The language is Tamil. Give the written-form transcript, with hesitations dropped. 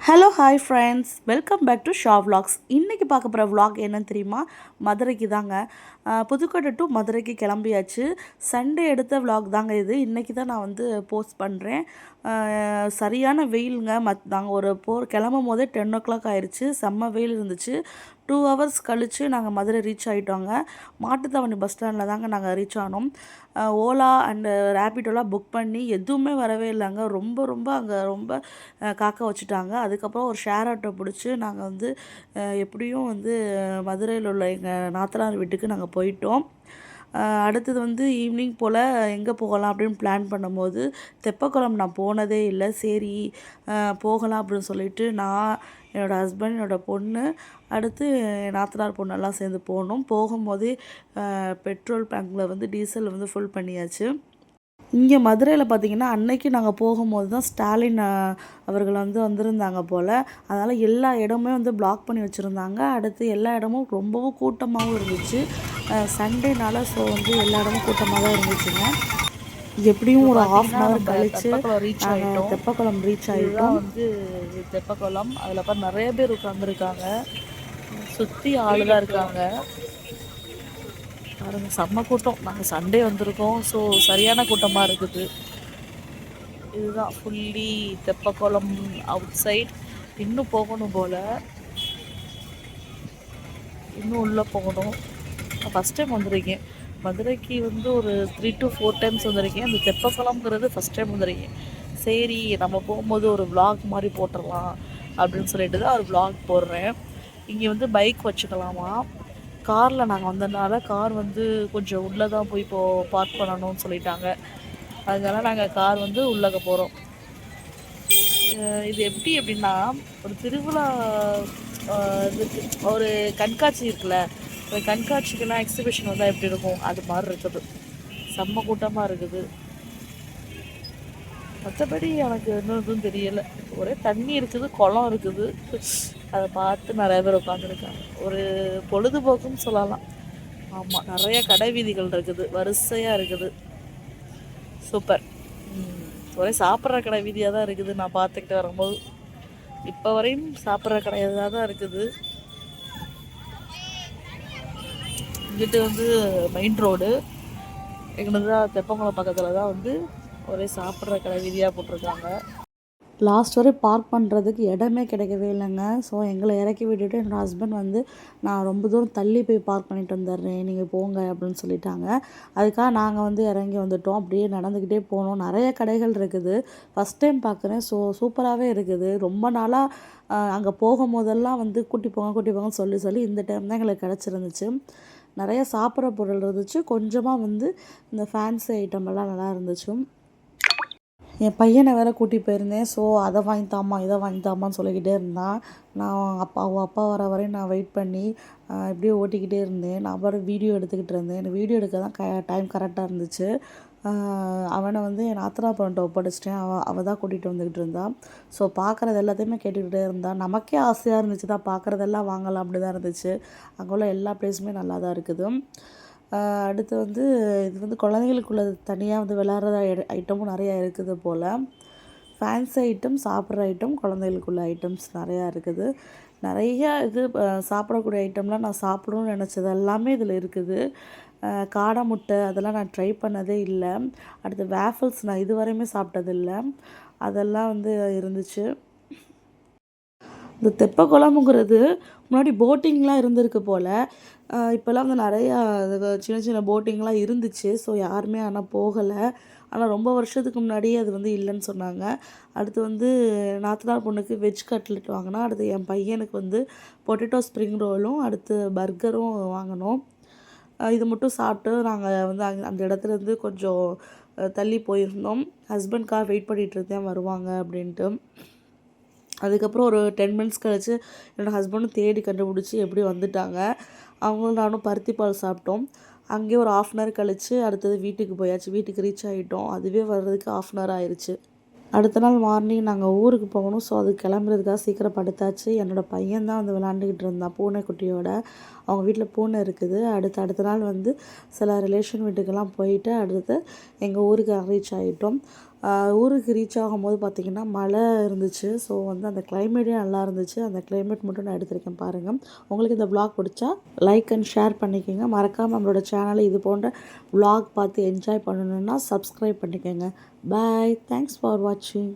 Hello hi friends, welcome back to Sha vlogs. இன்றைக்கி பார்க்க போகிற vlog என்னன்னு தெரியுமா? மதுரைக்கு தாங்க. புதுக்கோட்டை டு மதுரைக்கு கிளம்பியாச்சு. சண்டே எடுத்த vlog தாங்க இது. இன்றைக்கி தான் நான் வந்து போஸ்ட் பண்ணுறேன். சரியான வெயிலுங்க. நாங்கள் கிளம்பும் போதே 10 o'clock ஆயிடுச்சு. செம்ம வெயில் இருந்துச்சு. 2 hours கழித்து நாங்கள் மதுரை ரீச் ஆகிட்டோங்க. மாட்டுத்தாவணி பஸ் ஸ்டாண்டில் தாங்க நாங்கள் ரீச் ஆனோம். ஓலா அண்டு ரேபிடோலாம் புக் பண்ணி எதுவுமே வரவே இல்லைங்க. ரொம்ப ரொம்ப அங்கே ரொம்ப காக்க வச்சுட்டாங்க. அதுக்கப்புறம் ஒரு ஷேர் ஆட்டோ பிடிச்சி நாங்கள் வந்து எப்படியும் வந்து மதுரையில் உள்ள எங்கள் நாத்தனார் வீட்டுக்கு நாங்கள் போயிட்டோம். அடுத்தது வந்து ஈவினிங் போல் எங்கே போகலாம் அப்படின்னு பிளான் பண்ணும்போது தெப்பக்குளம் நான் போனதே இல்லை. சரி போகலாம் அப்படின்னு சொல்லிட்டு நான், என்னோடய ஹஸ்பண்ட், என்னோடய பொண்ணு, அடுத்து என் நாத்தனார் பொண்ணெல்லாம் சேர்ந்து போனோம். போகும்போதே பெட்ரோல் பேங்கில் வந்து டீசல் வந்து ஃபுல் பண்ணியாச்சு. இங்கே மதுரையில் பார்த்திங்கன்னா அன்னைக்கு நாங்கள் போகும்போது தான் ஸ்டாலின் அவர்கள் வந்து வந்திருந்தாங்க போல். அதனால் எல்லா இடமுமே வந்து பிளாக் பண்ணி வச்சுருந்தாங்க. அடுத்து எல்லா இடமும் ரொம்பவும் கூட்டமாகவும் இருந்துச்சு. சண்டேனால ஸோ வந்து எல்லா இடமும் கூட்டமாக தான் இருந்துச்சுங்க. எப்படியும் ஒரு ½ hour கழித்து நாங்கள் தெப்பக்குளம் ரீச் ஆகிட்டோம். வந்து தெப்பக்குளம் அதில் பார்த்து நிறைய பேர் உட்காந்துருக்காங்க. சுற்றி ஆள் தான் இருக்காங்க. பாருங்கள், செம்ம கூட்டம். நாங்கள் சண்டே வந்திருக்கோம். ஸோ சரியான கூட்டமாக இருக்குது. இதுதான் ஃபுல்லி தெப்பக்குளம் அவுட் சைட். இன்னும் போகணும் போல், இன்னும் உள்ளே போகணும். நான் ஃபஸ்ட் டைம் வந்திருக்கேன் மதுரைக்கு. வந்து ஒரு 3 to 4 times வந்திருக்கேன். அந்த தெப்பக்குளம்ங்கிறது ஃபஸ்ட் டைம் வந்திருக்கேன். சரி நம்ம போகும்போது ஒரு vlog மாதிரி போட்டுடலாம் அப்படின்னு சொல்லிட்டு தான் ஒரு vlog போடுறேன். இங்கே வந்து பைக் வச்சுக்கலாமா. காரில் நாங்கள் வந்ததுனால கார் வந்து கொஞ்சம் உள்ளே தான் போய் இப்போது பார்க் பண்ணணும்னு சொல்லிட்டாங்க. அதனால நாங்கள் கார் வந்து உள்ளக போகிறோம். இது எப்படி அப்படின்னா, ஒரு திருவிழா இதுக்கு ஒரு கண்காட்சி இருக்குல்ல, ஒரு கண்காட்சிக்கெல்லாம் எக்ஸிபிஷன் வந்தால் எப்படி இருக்கும் அது மாதிரி இருக்குது. செம்ம கூட்டமாக இருக்குது. மற்றபடி எனக்கு இன்னும் எதுவும் தெரியலை. ஒரே தண்ணி இருக்குது, குளம் இருக்குது. அதை பார்த்து நிறைய பேர் உட்காந்துருக்காங்க. ஒரு பொழுதுபோக்குன்னு சொல்லலாம். ஆமாம், நிறைய கடை வீதிகள் இருக்குது, வரிசையாக இருக்குது. சூப்பர். ஒரே சாப்பிட்ற கடை வீதியாக தான் இருக்குது. நான் பார்த்துக்கிட்டு வரும்போது இப்போ வரையும் சாப்பிட்ற கடையாக தான் இருக்குது. இங்கிட்டு வந்து மெயின் ரோடு, எங்களுக்கு தான் தெப்பங்குளம் பக்கத்தில் தான் வந்து ஒரே சாப்பிட்ற கடை வீதியாக போட்டிருக்காங்க. லாஸ்ட் வரை பார்க் பண்ணுறதுக்கு இடமே கிடைக்கவே இல்லைங்க. ஸோ எங்களை இறக்கி விட்டுட்டு என்னோடய ஹஸ்பண்ட் வந்து நான் ரொம்ப தூரம் தள்ளி போய் பார்க் பண்ணிட்டு வந்துடுறேன், நீங்கள் போங்க அப்படின்னு சொல்லிட்டாங்க. அதுக்காக நாங்கள் வந்து இறங்கி வந்துட்டோம். அப்படியே நடந்துக்கிட்டே போனோம். நிறைய கடைகள் இருக்குது. ஃபஸ்ட் டைம் பார்க்குறேன். ஸோ சூப்பராகவே இருக்குது. ரொம்ப நாளாக அங்கே போகும்போதெல்லாம் வந்து கூட்டி போங்கன்னு சொல்லி சொல்லி இந்த டைம் தான் எங்களுக்கு கிடச்சிருந்துச்சு. நிறைய சாப்பிட்ற பொருள் இருந்துச்சு. கொஞ்சமாக வந்து இந்த ஃபேன்சி ஐட்டமெல்லாம் நல்லா இருந்துச்சு. என் பையனை வேறு கூட்டி போயிருந்தேன். ஸோ அதை வாங்கித்தாம்மா இதை வாங்கித்தாம்மான்னு சொல்லிக்கிட்டே இருந்தான். நான் அப்பா வர வரையும் நான் வெயிட் பண்ணி இப்படியே ஓட்டிக்கிட்டே இருந்தேன். நான் அப்புறம் வீடியோ எடுத்துக்கிட்டு இருந்தேன். எனக்கு வீடியோ எடுக்க தான் டைம் கரெக்டாக இருந்துச்சு. அவனை வந்து என் நாத்தனார் பொண்ணுகிட்ட ஒப்படைச்சிட்டேன். அவள் தான் கூட்டிகிட்டு வந்துக்கிட்டு இருந்தான். ஸோ பார்க்குறது எல்லாத்தையுமே கேட்டுக்கிட்டே இருந்தான். நமக்கே ஆசையாக இருந்துச்சு தான், பார்க்குறதெல்லாம் வாங்கலாம் அப்படி தான் இருந்துச்சு. அங்கே உள்ள எல்லா ப்ளேஸுமே நல்லா தான் இருக்குது. அடுத்து வந்து இது வந்து குழந்தைகளுக்குள்ள தனியாக வந்து விளாட்ற ஐட்டமும் நிறையா இருக்குது போல். ஃபேன்சி ஐட்டம், சாப்பிட்ற ஐட்டம், குழந்தைகளுக்குள்ள ஐட்டம்ஸ் நிறையா இருக்குது. நிறையா இது சாப்பிடக்கூடிய ஐட்டம்லாம் நான் சாப்பிடணும்னு நினச்சது எல்லாமே இதில் இருக்குது. காடை முட்டை அதெல்லாம் நான் ட்ரை பண்ணதே இல்லை. அடுத்து வேஃபல்ஸ் நான் இதுவரையுமே சாப்பிட்டதில்லை. அதெல்லாம் வந்து இருந்துச்சு. இந்த தெப்பக்குளம்ங்கிறது முன்னாடி போட்டிங்லாம் இருந்திருக்கு போல். இப்போல்லாம் வந்து நிறையா சின்ன சின்ன போட்டிங்லாம் இருந்துச்சு. ஸோ யாருமே ஆனால் போகலை. ஆனால் ரொம்ப வருஷத்துக்கு முன்னாடியே அது வந்து இல்லைன்னு சொன்னாங்க. அடுத்து வந்து நாத்தனார் பொண்ணுக்கு வெஜ் கட்லெட் வாங்கினா, அடுத்து என் பையனுக்கு வந்து பொட்டேட்டோ ஸ்ப்ரிங் ரோலும் அடுத்து பர்கரும் வாங்கினோம். இது மட்டும் சாப்பிட்டு நாங்கள் வந்து அந்த இடத்துலேருந்து கொஞ்சம் தள்ளி போயிருந்தோம். ஹஸ்பண்ட்காக வெயிட் பண்ணிகிட்டு இருந்தேன் வருவாங்க அப்படின்ட்டு. அதுக்கப்புறம் ஒரு 10 minutes கழிச்சு என்னோடய ஹஸ்பண்டும் தேடி கண்டுபிடிச்சி எப்படி வந்துட்டாங்க. அவங்களும் நானும் பருத்தி பால் சாப்பிட்டோம். அங்கேயே ஒரு ½ hour கழித்து அடுத்தது வீட்டுக்கு போயாச்சு. வீட்டுக்கு ரீச் ஆகிட்டோம். அதுவே வர்றதுக்கு ½ hour ஆயிடுச்சு. அடுத்த நாள் மார்னிங் நாங்கள் ஊருக்கு போகணும். ஸோ அது கிளம்புறதுக்காக சீக்கிரம் படுத்தாச்சு. என்னோடய பையன் தான் வந்து விளாண்டுக்கிட்டு இருந்தான் பூனைக்குட்டியோட. அவங்க வீட்டில் பூனை இருக்குது. அடுத்த நாள் வந்து சில ரிலேஷன் வீட்டுக்கெல்லாம் போயிட்டு அடுத்து எங்கள் ஊருக்கு ரீச் ஆகிட்டோம். ஊருக்கு ரீச் ஆகும்போது பார்த்திங்கன்னா மழை இருந்துச்சு. ஸோ வந்து அந்த கிளைமேட்டே நல்லா இருந்துச்சு. அந்த கிளைமேட் மட்டும் நான் எடுத்திருக்கேன் பாருங்கள். உங்களுக்கு இந்த vlog பிடிச்சா லைக் அண்ட் ஷேர் பண்ணிக்கோங்க. மறக்காமல் நம்மளோட சேனலை இது போன்ற vlog பார்த்து என்ஜாய் பண்ணணுன்னா சப்ஸ்கிரைப் பண்ணிக்கோங்க. பாய். தேங்க்ஸ் ஃபார் வாட்சிங்.